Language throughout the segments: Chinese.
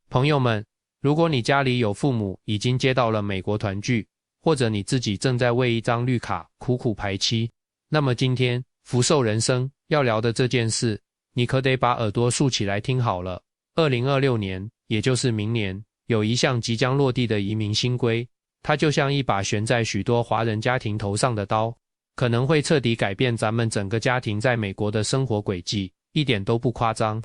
朋友们，如果你家里有父母已经接到了美国团聚，或者你自己正在为一张绿卡苦苦排期，那么今天福寿人生要聊的这件事，你可得把耳朵竖起来听好了。2026年，也就是明年，有一项即将落地的移民新规，它就像一把悬在许多华人家庭头上的刀，可能会彻底改变咱们整个家庭在美国的生活轨迹，一点都不夸张。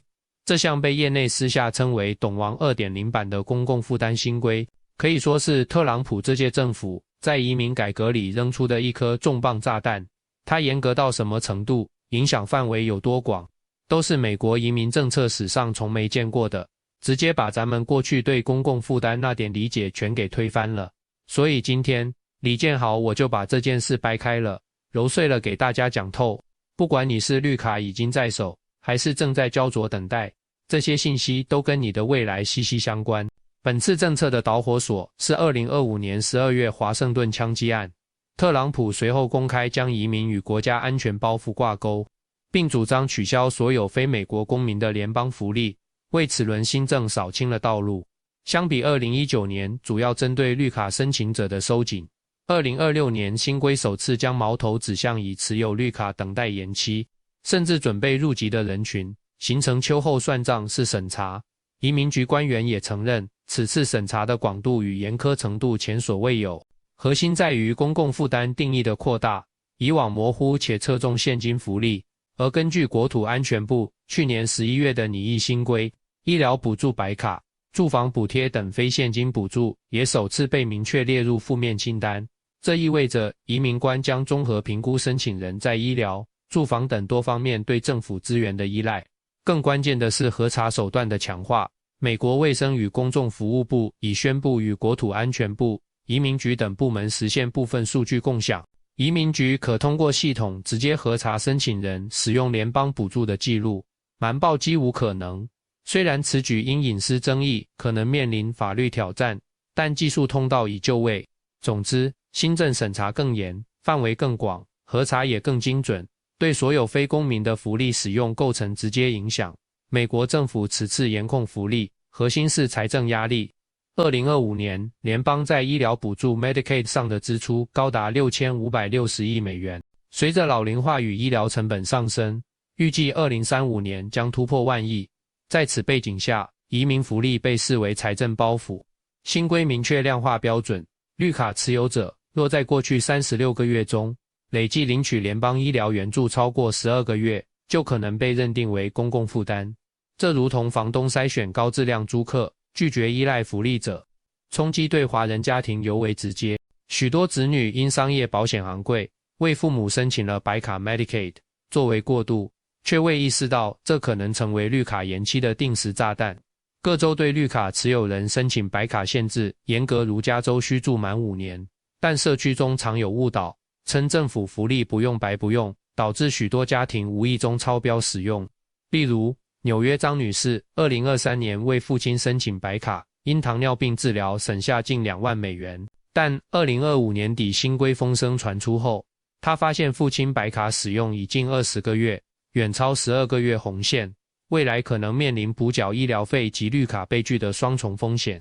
这项被业内私下称为“董王 2.0 版”的公共负担新规，可以说是特朗普这届政府在移民改革里扔出的一颗重磅炸弹。它严格到什么程度，影响范围有多广，都是美国移民政策史上从没见过的，直接把咱们过去对公共负担那点理解全给推翻了。所以今天李建豪我就把这件事掰开了揉碎了给大家讲透。不管你是绿卡已经在手，还是正在焦灼等待，这些信息都跟你的未来息息相关。本次政策的导火索是2025年12月华盛顿枪击案，特朗普随后公开将移民与国家安全包袱挂钩，并主张取消所有非美国公民的联邦福利，为此轮新政扫清了道路。相比2019年主要针对绿卡申请者的收紧，2026年新规首次将矛头指向已持有绿卡等待延期，甚至准备入籍的人群，形成秋后算账式审查。移民局官员也承认，此次审查的广度与严苛程度前所未有，核心在于公共负担定义的扩大，以往模糊且侧重现金福利。而根据国土安全部去年11月的拟议新规，医疗补助白卡、住房补贴等非现金补助也首次被明确列入负面清单。这意味着移民官将综合评估申请人在医疗、住房等多方面对政府资源的依赖。更关键的是核查手段的强化。美国卫生与公众服务部已宣布与国土安全部、移民局等部门实现部分数据共享。移民局可通过系统直接核查申请人使用联邦补助的记录，瞒报几无可能。虽然此举因隐私争议可能面临法律挑战，但技术通道已就位。总之，新政审查更严，范围更广，核查也更精准，对所有非公民的福利使用构成直接影响。美国政府此次严控福利，核心是财政压力。2025年，联邦在医疗补助 Medicaid 上的支出高达6560亿美元。随着老龄化与医疗成本上升，预计2035年将突破万亿。在此背景下，移民福利被视为财政包袱。新规明确量化标准，绿卡持有者若在过去36个月中累计领取联邦医疗援助超过12个月，就可能被认定为公共负担。这如同房东筛选高质量租客，拒绝依赖福利者，冲击对华人家庭尤为直接。许多子女因商业保险昂贵，为父母申请了白卡 Medicaid 作为过渡，却未意识到这可能成为绿卡延期的定时炸弹。各州对绿卡持有人申请白卡限制严格，如加州需住满5年，但社区中常有误导，称政府福利不用白不用，导致许多家庭无意中超标使用。例如，纽约张女士2023年为父亲申请白卡，因糖尿病治疗省下近2万美元，但2025年底新规风声传出后，她发现父亲白卡使用已近20个月，远超12个月红线，未来可能面临补缴医疗费及绿卡被拒的双重风险。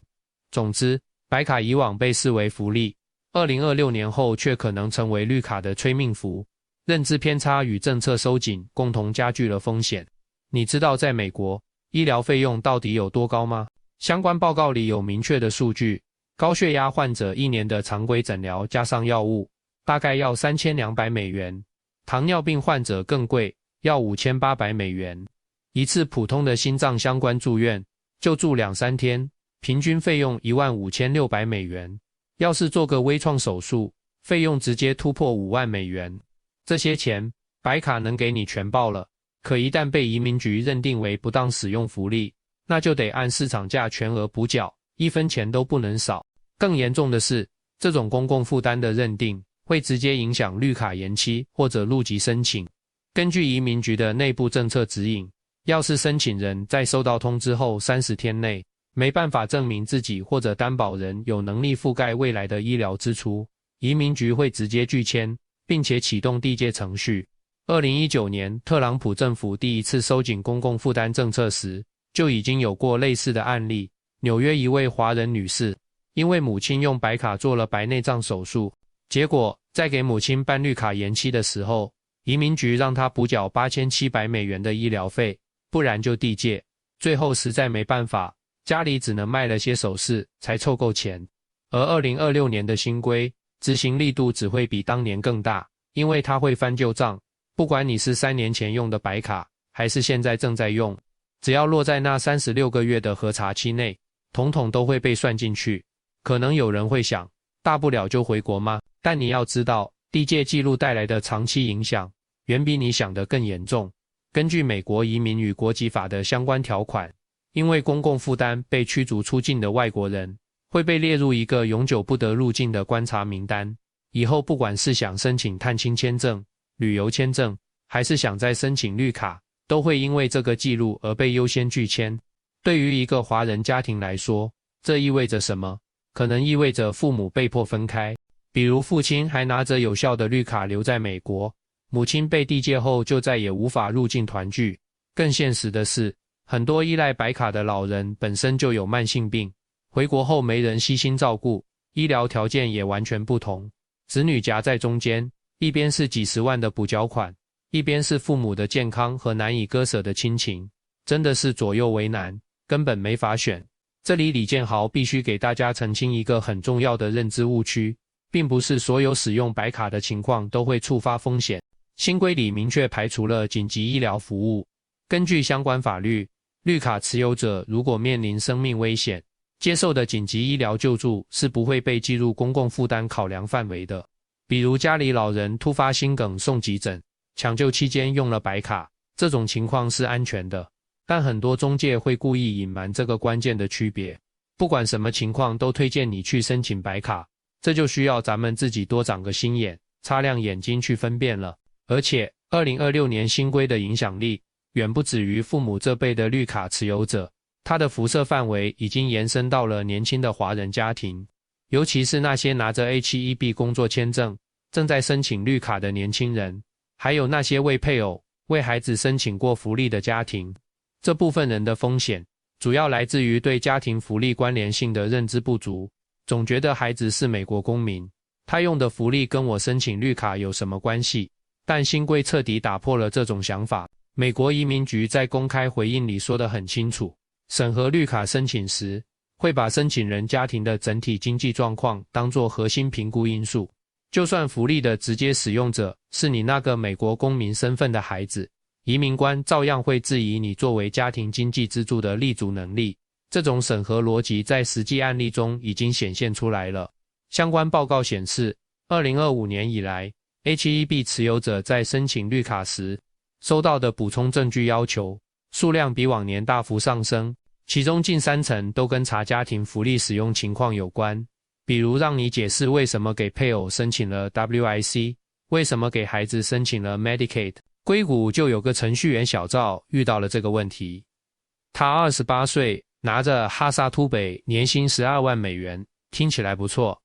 总之，白卡以往被视为福利，2026年后却可能成为绿卡的催命符。认知偏差与政策收紧共同加剧了风险。你知道在美国，医疗费用到底有多高吗？相关报告里有明确的数据，高血压患者1年的常规诊疗加上药物，大概要3200美元，糖尿病患者更贵，要5800美元。一次普通的心脏相关住院，就住2-3天，平均费用15600美元。要是做个微创手术，费用直接突破5万美元。这些钱，白卡能给你全报了。可一旦被移民局认定为不当使用福利，那就得按市场价全额补缴，1分钱都不能少。更严重的是，这种公共负担的认定会直接影响绿卡延期或者入籍申请。根据移民局的内部政策指引，要是申请人在收到通知后30天内没办法证明自己或者担保人有能力覆盖未来的医疗支出，移民局会直接拒签，并且启动递解程序。2019年，特朗普政府第一次收紧公共负担政策时，就已经有过类似的案例。纽约一位华人女士，因为母亲用白卡做了白内障手术，结果在给母亲办绿卡延期的时候，移民局让她补缴$8700的医疗费，不然就递借。最后实在没办法，家里只能卖了些首饰才凑够钱。而2026年的新规执行力度只会比当年更大，因为它会翻旧账，不管你是3年前用的白卡，还是现在正在用，只要落在那36个月的核查期内，统统都会被算进去。可能有人会想，大不了就回国吗？但你要知道，递借记录带来的长期影响，远比你想的更严重。根据美国移民与国籍法的相关条款，因为公共负担被驱逐出境的外国人，会被列入一个永久不得入境的观察名单。以后不管是想申请探亲签证、旅游签证，还是想再申请绿卡，都会因为这个记录而被优先拒签。对于一个华人家庭来说，这意味着什么？可能意味着父母被迫分开，比如父亲还拿着有效的绿卡留在美国，母亲被递借后就再也无法入境团聚。更现实的是，很多依赖白卡的老人本身就有慢性病，回国后没人悉心照顾，医疗条件也完全不同。子女夹在中间，一边是几十万的补缴款，一边是父母的健康和难以割舍的亲情，真的是左右为难，根本没法选。这里李建豪必须给大家澄清一个很重要的认知误区，并不是所有使用白卡的情况都会触发风险。新规里明确排除了紧急医疗服务。根据相关法律，绿卡持有者如果面临生命危险，接受的紧急医疗救助是不会被计入公共负担考量范围的。比如家里老人突发心梗送急诊，抢救期间用了白卡，这种情况是安全的。但很多中介会故意隐瞒这个关键的区别，不管什么情况都推荐你去申请白卡，这就需要咱们自己多长个心眼，擦亮眼睛去分辨了。而且2026年新规的影响力远不止于父母这辈的绿卡持有者，它的辐射范围已经延伸到了年轻的华人家庭，尤其是那些拿着 H-1B 工作签证正在申请绿卡的年轻人，还有那些为配偶、为孩子申请过福利的家庭。这部分人的风险主要来自于对家庭福利关联性的认知不足，总觉得孩子是美国公民，他用的福利跟我申请绿卡有什么关系？但新规彻底打破了这种想法。美国移民局在公开回应里说得很清楚，审核绿卡申请时，会把申请人家庭的整体经济状况当作核心评估因素。就算福利的直接使用者是你那个美国公民身份的孩子，移民官照样会质疑你作为家庭经济支柱的立足能力。这种审核逻辑在实际案例中已经显现出来了。相关报告显示，2025年以来 ，H-1B 持有者在申请绿卡时收到的补充证据要求数量比往年大幅上升，其中近30%都跟查家庭福利使用情况有关，比如让你解释为什么给配偶申请了 WIC， 为什么给孩子申请了 Medicaid。硅谷就有个程序员小赵遇到了这个问题。他28岁，拿着哈萨突北年薪12万美元，听起来不错。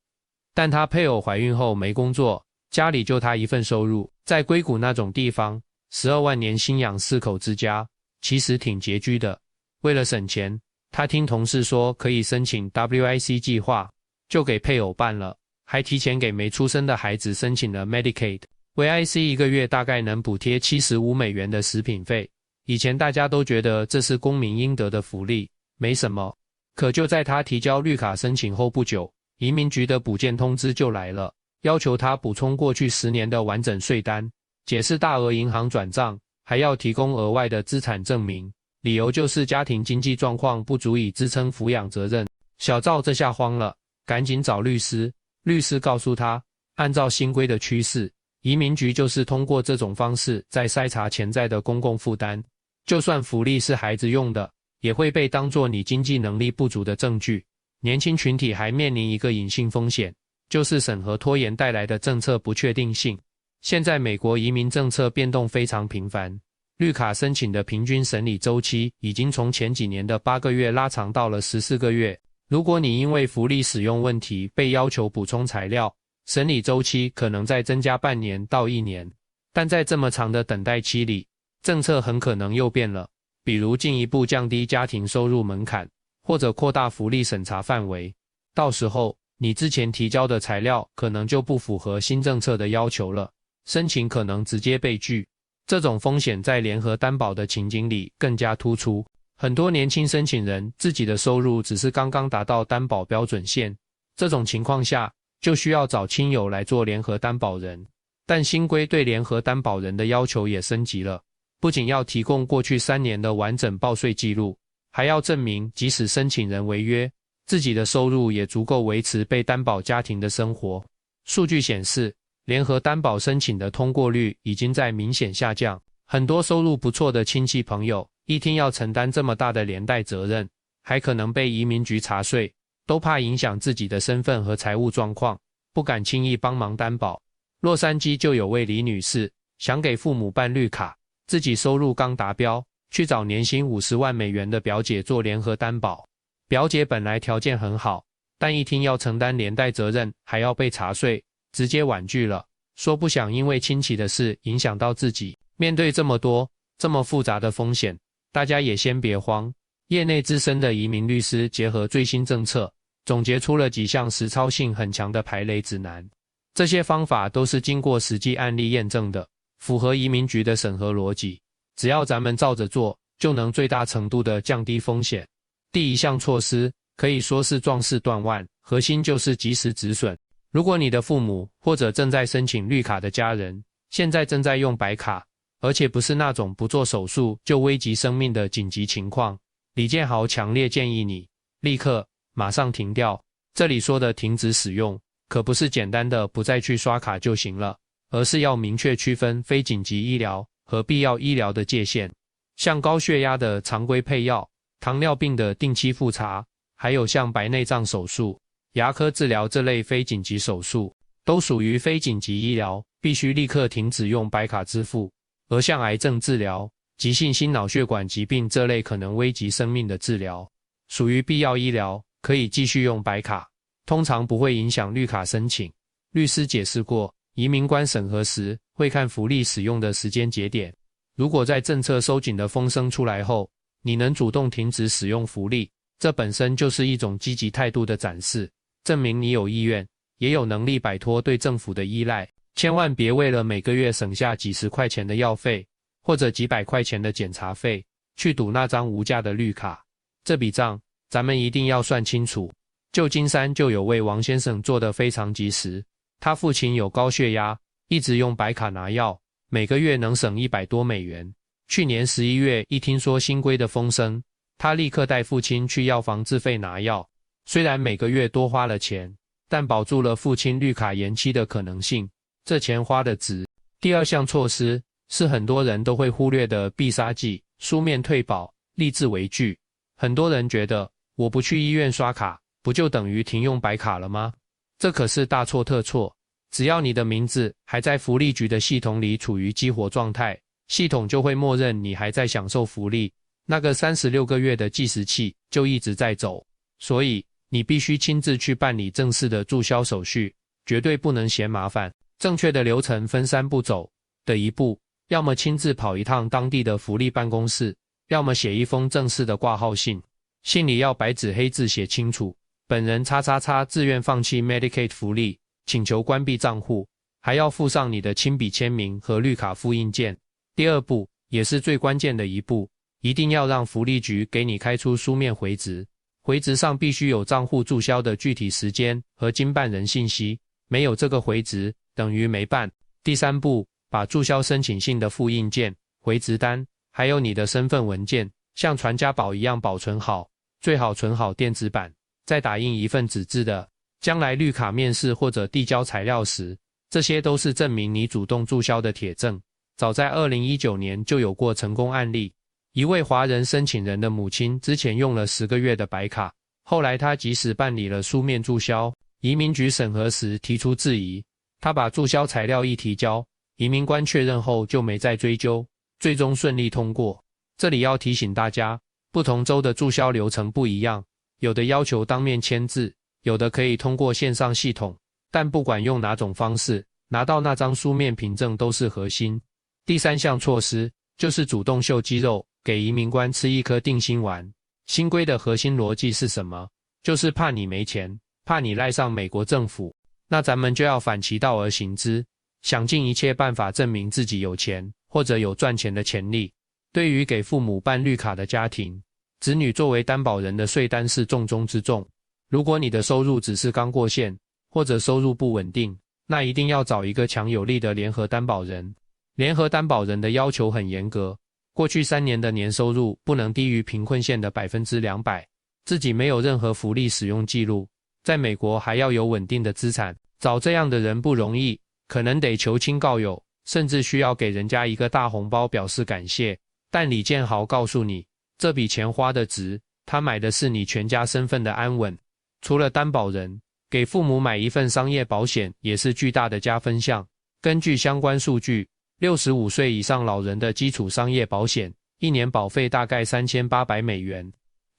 但他配偶怀孕后没工作，家里就他一份收入，在硅谷那种地方，12万年薪养4口之家，其实挺拮据的。为了省钱，他听同事说可以申请 WIC 计划，就给配偶办了，还提前给没出生的孩子申请了 Medicaid。WIC 一个月大概能补贴75美元的食品费，以前大家都觉得这是公民应得的福利，没什么。可就在他提交绿卡申请后不久，移民局的补件通知就来了，要求他补充过去10年的完整税单，解释大额银行转账，还要提供额外的资产证明，理由就是家庭经济状况不足以支撑抚养责任。小赵这下慌了，赶紧找律师，律师告诉他，按照新规的趋势，移民局就是通过这种方式在筛查潜在的公共负担，就算福利是孩子用的，也会被当作你经济能力不足的证据。年轻群体还面临一个隐性风险，就是审核拖延带来的政策不确定性。现在美国移民政策变动非常频繁，绿卡申请的平均审理周期已经从前几年的8个月拉长到了14个月。如果你因为福利使用问题被要求补充材料，审理周期可能再增加半年到1年。但在这么长的等待期里，政策很可能又变了，比如进一步降低家庭收入门槛，或者扩大福利审查范围，到时候你之前提交的材料可能就不符合新政策的要求了，申请可能直接被拒。这种风险在联合担保的情景里更加突出。很多年轻申请人自己的收入只是刚刚达到担保标准线，这种情况下就需要找亲友来做联合担保人。但新规对联合担保人的要求也升级了，不仅要提供过去3年的完整报税记录，还要证明即使申请人违约，自己的收入也足够维持被担保家庭的生活。数据显示，联合担保申请的通过率已经在明显下降，很多收入不错的亲戚朋友一听要承担这么大的连带责任，还可能被移民局查税，都怕影响自己的身份和财务状况，不敢轻易帮忙担保。洛杉矶就有位李女士，想给父母办绿卡，自己收入刚达标，去找年薪50万美元的表姐做联合担保。表姐本来条件很好，但一听要承担连带责任，还要被查税，直接婉拒了，说不想因为亲戚的事影响到自己。面对这么多这么复杂的风险，大家也先别慌。业内资深的移民律师结合最新政策，总结出了几项实操性很强的排雷指南。这些方法都是经过实际案例验证的，符合移民局的审核逻辑，只要咱们照着做，就能最大程度的降低风险。第一项措施可以说是壮士断腕，核心就是及时止损。如果你的父母或者正在申请绿卡的家人，现在正在用白卡，而且不是那种不做手术就危及生命的紧急情况，李建豪强烈建议你立刻马上停掉。这里说的停止使用，可不是简单的不再去刷卡就行了，而是要明确区分非紧急医疗和必要医疗的界限。像高血压的常规配药，糖尿病的定期复查，还有像白内障手术、牙科治疗这类非紧急手术，都属于非紧急医疗，必须立刻停止用白卡支付。而像癌症治疗、急性心脑血管疾病这类可能危及生命的治疗，属于必要医疗，可以继续用白卡，通常不会影响绿卡申请。律师解释过，移民官审核时会看福利使用的时间节点，如果在政策收紧的风声出来后，你能主动停止使用福利，这本身就是一种积极态度的展示，证明你有意愿，也有能力摆脱对政府的依赖。千万别为了每个月省下几十块钱的药费，或者几百块钱的检查费，去赌那张无价的绿卡。这笔账，咱们一定要算清楚。旧金山就有位王先生做得非常及时，他父亲有高血压，一直用白卡拿药，每个月能省100多美元。去年11月一听说新规的风声，他立刻带父亲去药房自费拿药，虽然每个月多花了钱，但保住了父亲绿卡延期的可能性，这钱花得值。第二项措施是很多人都会忽略的必杀技，书面退保，立字为据。很多人觉得，我不去医院刷卡，不就等于停用白卡了吗？这可是大错特错。只要你的名字还在福利局的系统里处于激活状态，系统就会默认你还在享受福利，那个36个月的计时器就一直在走。所以你必须亲自去办理正式的注销手续，绝对不能嫌麻烦。正确的流程分3步走，的一步，要么亲自跑一趟当地的福利办公室，要么写一封正式的挂号信，信里要白纸黑字写清楚，本人叉叉叉自愿放弃 Medicaid 福利，请求关闭账户，还要附上你的亲笔签名和绿卡复印件。第二步，也是最关键的一步，一定要让福利局给你开出书面回执，回执上必须有账户注销的具体时间和经办人信息，没有这个回执，等于没办。第三步，把注销申请信的复印件、回执单，还有你的身份文件，像传家宝一样保存好，最好存好电子版，再打印一份纸质的，将来绿卡面试或者递交材料时，这些都是证明你主动注销的铁证。早在2019年就有过成功案例，一位华人申请人的母亲之前用了10个月的白卡，后来他即使办理了书面注销，移民局审核时提出质疑，他把注销材料一提交，移民官确认后就没再追究，最终顺利通过。这里要提醒大家，不同州的注销流程不一样，有的要求当面签字，有的可以通过线上系统，但不管用哪种方式，拿到那张书面凭证都是核心。第三项措施就是主动秀肌肉，给移民官吃一颗定心丸。新规的核心逻辑是什么？就是怕你没钱，怕你赖上美国政府，那咱们就要反其道而行之，想尽一切办法证明自己有钱，或者有赚钱的潜力。对于给父母办绿卡的家庭，子女作为担保人的税单是重中之重。如果你的收入只是刚过线，或者收入不稳定，那一定要找一个强有力的联合担保人。联合担保人的要求很严格，过去3年的年收入不能低于贫困线的 200%， 自己没有任何福利使用记录，在美国还要有稳定的资产，找这样的人不容易，可能得求亲告友，甚至需要给人家一个大红包表示感谢。但李建豪告诉你，这笔钱花得值，他买的是你全家身份的安稳。除了担保人，给父母买一份商业保险也是巨大的加分项。根据相关数据，65岁以上老人的基础商业保险，一年保费大概$3800。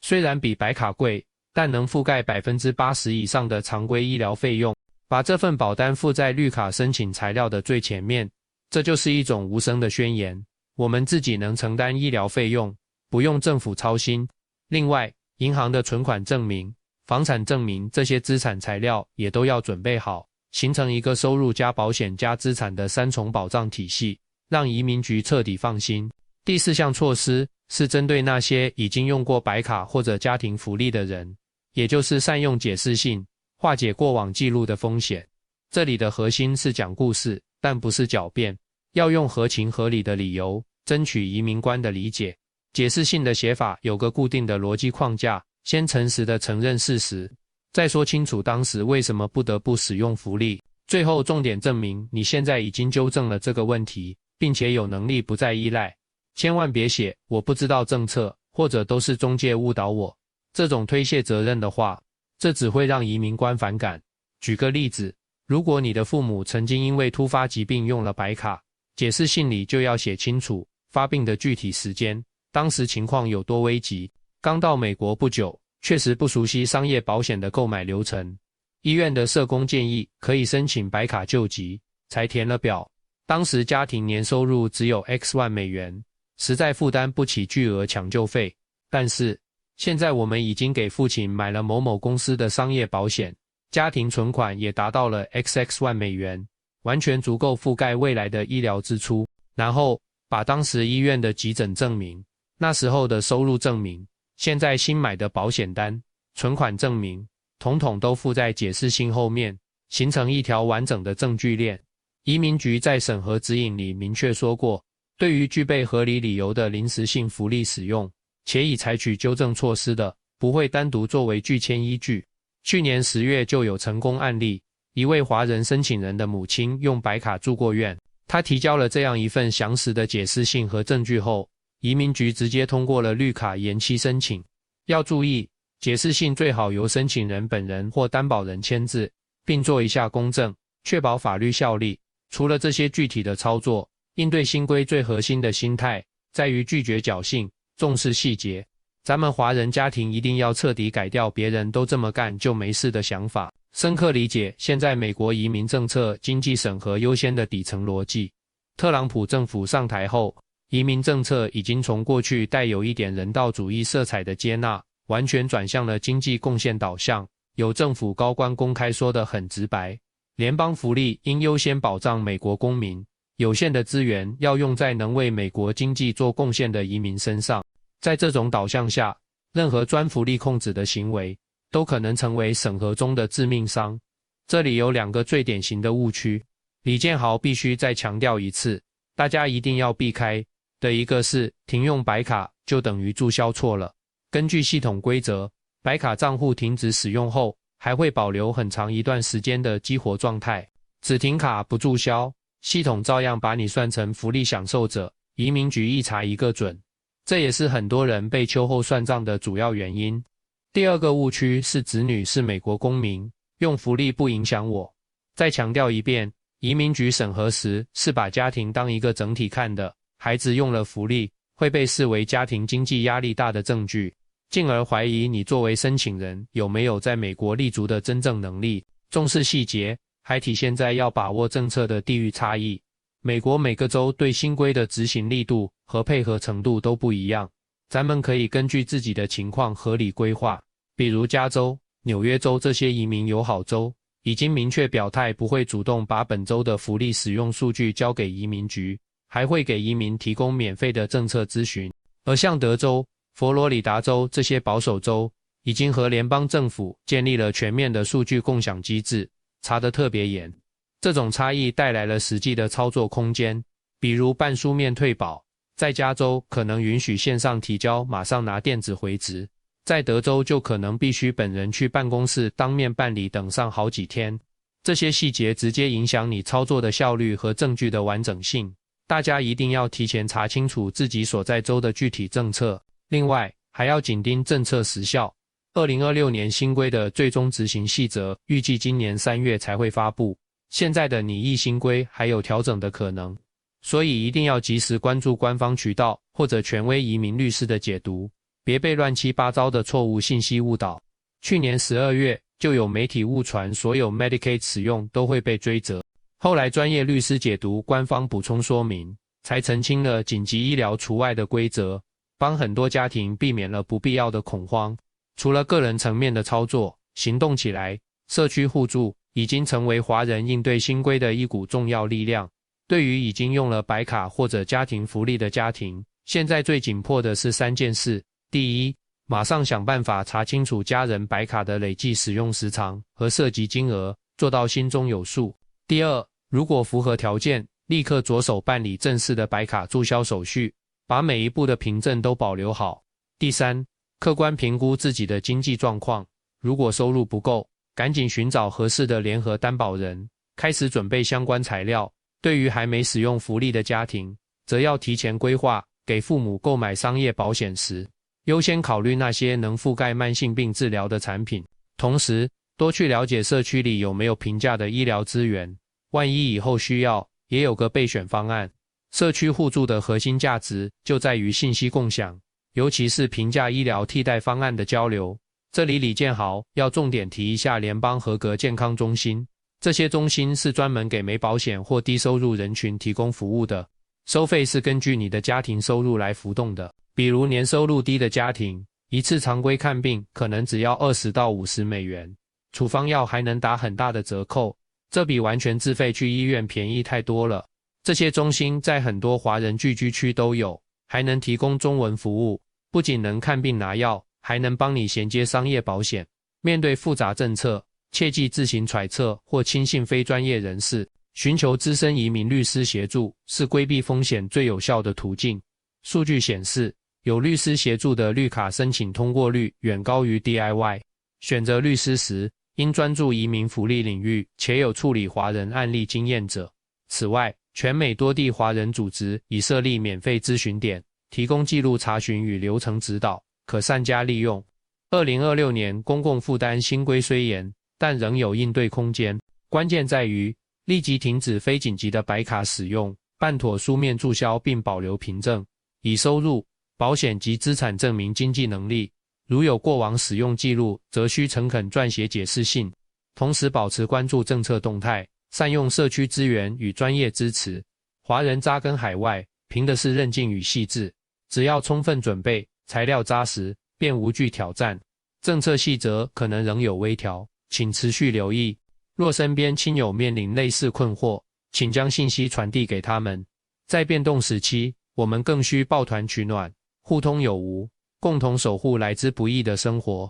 虽然比白卡贵，但能覆盖 80% 以上的常规医疗费用。把这份保单附在绿卡申请材料的最前面，这就是一种无声的宣言，我们自己能承担医疗费用，不用政府操心。另外，银行的存款证明、房产证明这些资产材料也都要准备好，形成一个收入加保险加资产的3重保障体系，让移民局彻底放心。第4项措施是针对那些已经用过白卡或者家庭福利的人，也就是善用解释性，化解过往记录的风险。这里的核心是讲故事，但不是狡辩，要用合情合理的理由，争取移民官的理解。解释性的写法有个固定的逻辑框架，先诚实地承认事实，再说清楚当时为什么不得不使用福利，最后重点证明你现在已经纠正了这个问题，并且有能力不再依赖。千万别写我不知道政策，或者都是中介误导我，这种推卸责任的话，这只会让移民官反感。举个例子，如果你的父母曾经因为突发疾病用了白卡，解释信里就要写清楚发病的具体时间，当时情况有多危急，刚到美国不久，确实不熟悉商业保险的购买流程。医院的社工建议可以申请白卡救急，才填了表。当时家庭年收入只有 X 万美元，实在负担不起巨额抢救费。但是现在我们已经给父亲买了某某公司的商业保险，家庭存款也达到了 XX 万美元，完全足够覆盖未来的医疗支出。然后把当时医院的急诊证明、那时候的收入证明、现在新买的保险单、存款证明，统统都附在解释信后面，形成一条完整的证据链。移民局在审核指引里明确说过，对于具备合理理由的临时性福利使用，且已采取纠正措施的，不会单独作为拒签依据。去年10月就有成功案例，一位华人申请人的母亲用白卡住过院，他提交了这样一份详实的解释信和证据后，移民局直接通过了绿卡延期申请。要注意，解释信最好由申请人本人或担保人签字，并做一下公证，确保法律效力。除了这些具体的操作，应对新规最核心的心态，在于拒绝侥幸，重视细节。咱们华人家庭一定要彻底改掉别人都这么干就没事的想法，深刻理解现在美国移民政策经济审核优先的底层逻辑。特朗普政府上台后，移民政策已经从过去带有一点人道主义色彩的接纳，完全转向了经济贡献导向。有政府高官公开说得很直白，联邦福利应优先保障美国公民，有限的资源要用在能为美国经济做贡献的移民身上。在这种导向下，任何专福利控制的行为都可能成为审核中的致命伤。这里有2个最典型的误区，李建豪必须再强调一次，大家一定要避开的一个是停用白卡就等于注销错了。根据系统规则，白卡账户停止使用后，还会保留很长一段时间的激活状态，只停卡不注销，系统照样把你算成福利享受者，移民局一查一个准。这也是很多人被秋后算账的主要原因。第2个误区是子女是美国公民，用福利不影响我。再强调一遍，移民局审核时是把家庭当一个整体看的，孩子用了福利会被视为家庭经济压力大的证据，进而怀疑你作为申请人有没有在美国立足的真正能力。重视细节还体现在要把握政策的地域差异。美国每个州对新规的执行力度和配合程度都不一样，咱们可以根据自己的情况合理规划。比如加州、纽约州这些移民友好州，已经明确表态不会主动把本州的福利使用数据交给移民局，还会给移民提供免费的政策咨询。而像德州、佛罗里达州这些保守州，已经和联邦政府建立了全面的数据共享机制，查得特别严。这种差异带来了实际的操作空间，比如半书面退保，在加州可能允许线上提交，马上拿电子回执，在德州就可能必须本人去办公室当面办理，等上好几天。这些细节直接影响你操作的效率和证据的完整性。大家一定要提前查清楚自己所在州的具体政策，另外还要紧盯政策时效。2026年新规的最终执行细则预计今年3月才会发布，现在的拟议新规还有调整的可能，所以一定要及时关注官方渠道或者权威移民律师的解读，别被乱七八糟的错误信息误导。去年12月就有媒体误传所有 Medicaid 使用都会被追责，后来专业律师解读官方补充说明，才澄清了紧急医疗除外的规则，帮很多家庭避免了不必要的恐慌。除了个人层面的操作，行动起来，社区互助已经成为华人应对新规的一股重要力量。对于已经用了白卡或者家庭福利的家庭，现在最紧迫的是3件事。第一，马上想办法查清楚家人白卡的累计使用时长和涉及金额，做到心中有数。第二，如果符合条件，立刻着手办理正式的白卡注销手续，把每一步的凭证都保留好。第三，客观评估自己的经济状况，如果收入不够，赶紧寻找合适的联合担保人，开始准备相关材料。对于还没使用福利的家庭，则要提前规划，给父母购买商业保险时，优先考虑那些能覆盖慢性病治疗的产品。同时，多去了解社区里有没有平价的医疗资源，万一以后需要，也有个备选方案。社区互助的核心价值就在于信息共享，尤其是平价医疗替代方案的交流。这里李建豪要重点提一下联邦合格健康中心，这些中心是专门给没保险或低收入人群提供服务的，收费是根据你的家庭收入来浮动的。比如年收入低的家庭，一次常规看病可能只要20到50美元，处方药还能打很大的折扣，这比完全自费去医院便宜太多了。这些中心在很多华人聚居区都有，还能提供中文服务，不仅能看病拿药，还能帮你衔接商业保险。面对复杂政策，切忌自行揣测或轻信非专业人士，寻求资深移民律师协助是规避风险最有效的途径。数据显示，有律师协助的绿卡申请通过率远高于 DIY。选择律师时，应专注移民福利领域且有处理华人案例经验者。此外，全美多地华人组织已设立免费咨询点，提供记录查询与流程指导，可善加利用。2026年公共负担新规虽严，但仍有应对空间。关键在于立即停止非紧急的白卡使用，办妥书面注销并保留凭证，以收入、保险及资产证明经济能力。如有过往使用记录，则需诚恳撰写解释信。同时保持关注政策动态，善用社区资源与专业支持。华人扎根海外，凭的是韧劲与细致，只要充分准备，材料扎实，便无惧挑战。政策细则可能仍有微调，请持续留意。若身边亲友面临类似困惑，请将信息传递给他们。在变动时期，我们更需抱团取暖，互通有无，共同守护来之不易的生活。